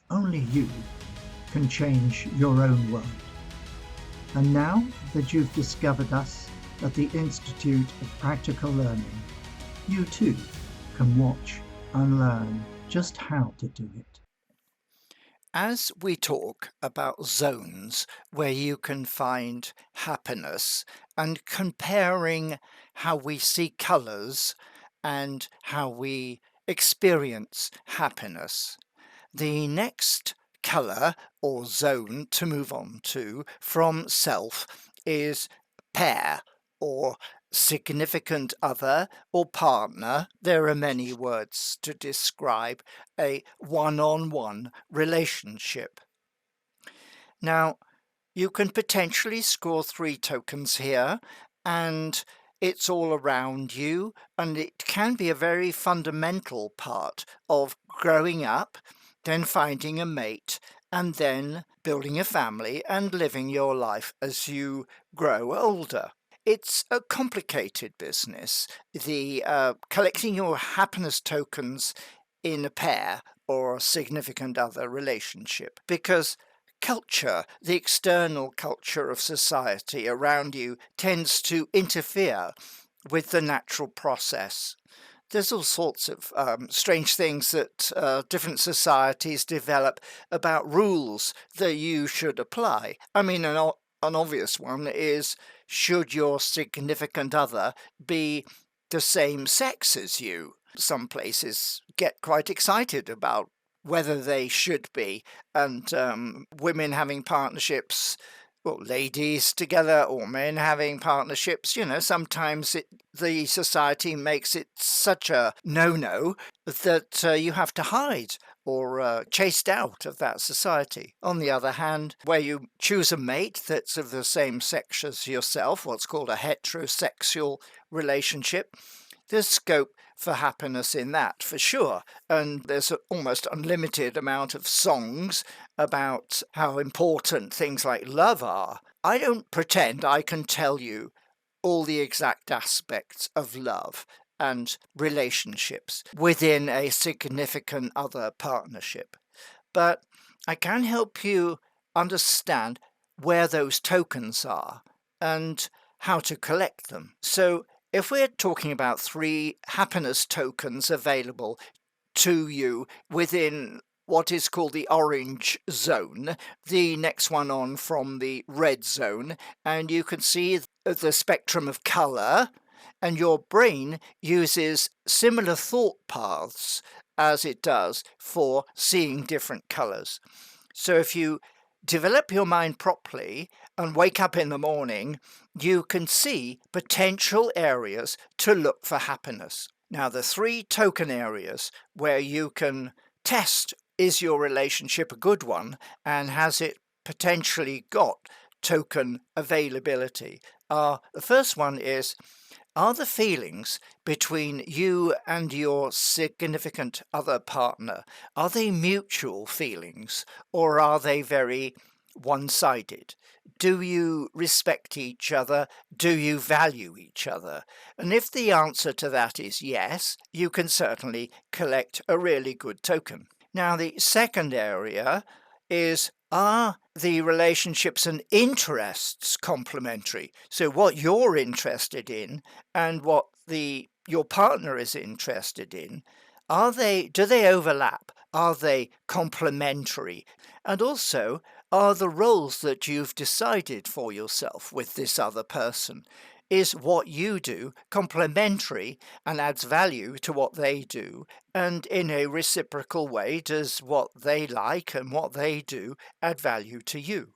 Only you can change your own world. And now that you've discovered us at the Institute of Practical Learning, you too can watch and learn just how to do it. As we talk about zones where you can find happiness and comparing how we see colours and how we experience happiness, the next colour or zone to move on to from self is pair or significant other or partner. There are many words to describe a one-on-one relationship. Now, you can potentially score 3 tokens here, and it's all around you, and it can be a very fundamental part of growing up, then finding a mate, and then building a family and living your life as you grow older. It's a complicated business, the collecting your happiness tokens in a pair or a significant other relationship, because culture, the external culture of society around you, tends to interfere with the natural process. There's all sorts of strange things that different societies develop about rules that you should apply. I mean, an obvious one is, should your significant other be the same sex as you? Some places get quite excited about whether they should be, and women having partnerships, well, ladies together or men having partnerships, sometimes the society makes it such a no-no that you have to hide or chased out of that society. On the other hand, where you choose a mate that's of the same sex as yourself, what's called a heterosexual relationship, there's scope for happiness in that, for sure. And there's an almost unlimited amount of songs about how important things like love are. I don't pretend I can tell you all the exact aspects of love and relationships within a significant other partnership, but I can help you understand where those tokens are and how to collect them. So if we're talking about 3 happiness tokens available to you within what is called the orange zone, the next one on from the red zone, and you can see the spectrum of color, and your brain uses similar thought paths as it does for seeing different colors. So if you develop your mind properly and wake up in the morning, you can see potential areas to look for happiness. Now, the 3 token areas where you can test, is your relationship a good one and has it potentially got token availability, the first one is, are the feelings between you and your significant other partner, are they mutual feelings or are they very one-sided? Do you respect each other? Do you value each other? And if the answer to that is yes, you can certainly collect a really good token. Now, the second area is, are the relationships and interests complementary? So what you're interested in and what your partner is interested in, do they overlap? Are they complementary? And also, are the roles that you've decided for yourself with this other person, is what you do complementary and adds value to what they do? And in a reciprocal way, does what they like and what they do add value to you?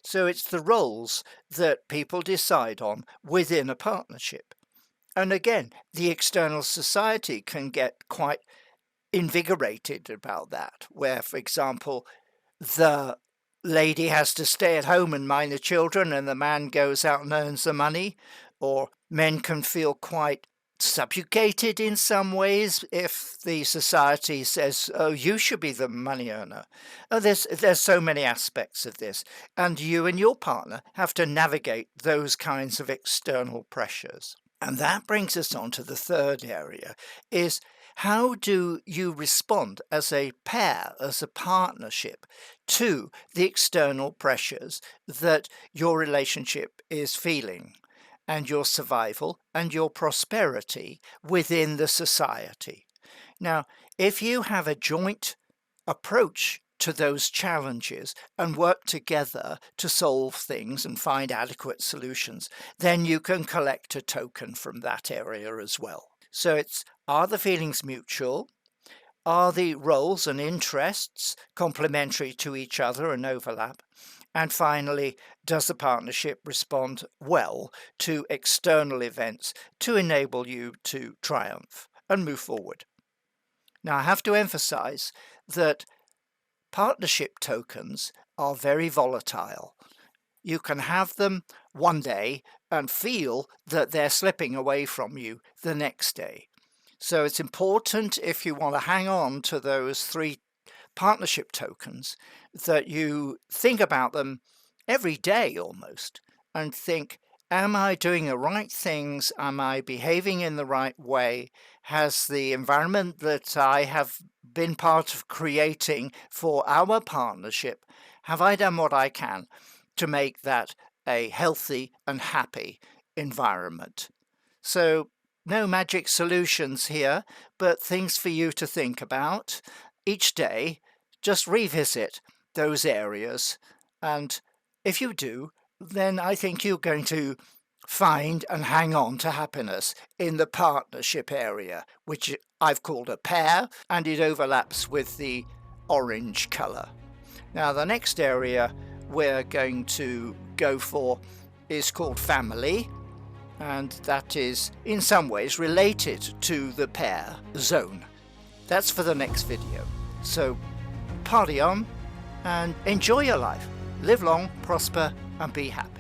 So it's the roles that people decide on within a partnership. And again, the external society can get quite invigorated about that, where, for example, the lady has to stay at home and mind the children and the man goes out and earns the money, or men can feel quite subjugated in some ways if the society says, oh, you should be the money earner. Oh, there's so many aspects of this, and you and your partner have to navigate those kinds of external pressures. And that brings us on to the third area, is How do you respond as a pair, as a partnership, to the external pressures that your relationship is feeling, and your survival and your prosperity within the society? Now, if you have a joint approach to those challenges and work together to solve things and find adequate solutions, then you can collect a token from that area as well. So are the feelings mutual? Are the roles and interests complementary to each other and overlap? And finally, does the partnership respond well to external events to enable you to triumph and move forward? Now, I have to emphasize that partnership tokens are very volatile. You can have them one day and feel that they're slipping away from you the next day. So it's important, if you want to hang on to those 3 partnership tokens, that you think about them every day almost and think, am I doing the right things? Am I behaving in the right way? Has the environment that I have been part of creating for our partnership, have I done what I can to make that a healthy and happy environment? So no magic solutions here, but things for you to think about each day. Just revisit those areas, and if you do, then I think you're going to find and hang on to happiness in the partnership area, which I've called a pair, and it overlaps with the orange color. Now, the next area we're going to go for is called family, and that is in some ways related to the pair zone. That's for the next video. So party on and enjoy your life. Live long, prosper, and be happy.